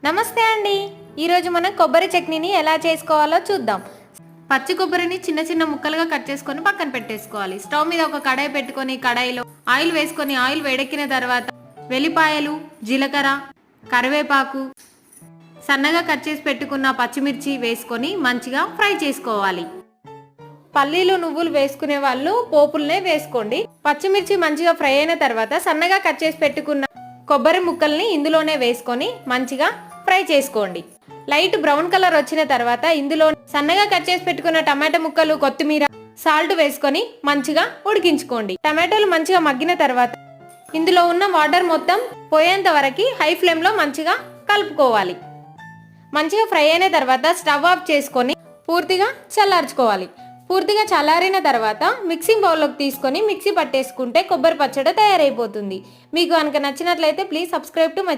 నమస్తే అండి. ఈరోజు మనం కొబ్బరి చట్నీని ఎలా చేసుకోవాలో చూద్దాం. పచ్చి కొబ్బరిని చిన్న చిన్న ముక్కలుగా కట్ చేసుకొని పక్కన పెట్టేసుకోవాలి. స్టవ్ మీద ఒక కడాయి పెట్టుకొని కడాయిలో ఆయిల్ వేసుకొని ఆయిల్ వేడెక్కిన తర్వాత వెల్లిపాయలు, జీలకర్ర, కరివేపాకు, సన్నగా కట్ చేసి పెట్టుకున్న పచ్చిమిర్చి వేసుకొని మంచిగా ఫ్రై చేసుకోవాలి. పల్లీలు, నువ్వులు వేసుకునే వాళ్ళు పోపులనే వేసుకోండి. పచ్చిమిర్చి మంచిగా ఫ్రై అయిన తర్వాత సన్నగా కట్ చేసి పెట్టుకున్న కొబ్బరి ముక్కల్ని ఇందులోనే వేసుకొని మంచిగా ఫ్రై చేసుకోండి. లైట్ బ్రౌన్ కలర్ వచ్చిన తర్వాత ఇందులో సన్నగా కట్ చేసి పెట్టుకున్న టమాటా ముక్కలు, కొత్తిమీర, సాల్ట్ వేసుకొని మంచిగా ఉడికించుకోండి. టమాటోలు మంచిగా మగ్గిన తర్వాత ఇందులో ఉన్న వాటర్ మొత్తం పోయేంత వరకు హై ఫ్లేమ్ లో మంచిగా కలుపుకోవాలి. మంచిగా ఫ్రై అయిన తర్వాత స్టవ్ ఆఫ్ చేసుకొని పూర్తిగా చల్లార్చుకోవాలి. పూర్తిగా చల్లారిన తర్వాత మిక్సింగ్ బౌల్లోకి తీసుకొని మిక్సీ పట్టేసుకుంటే కొబ్బరి పచ్చడి తయారైపోతుంది. మీకు కనుక నచ్చినట్లయితే ప్లీజ్ సబ్స్క్రైబ్ టు మై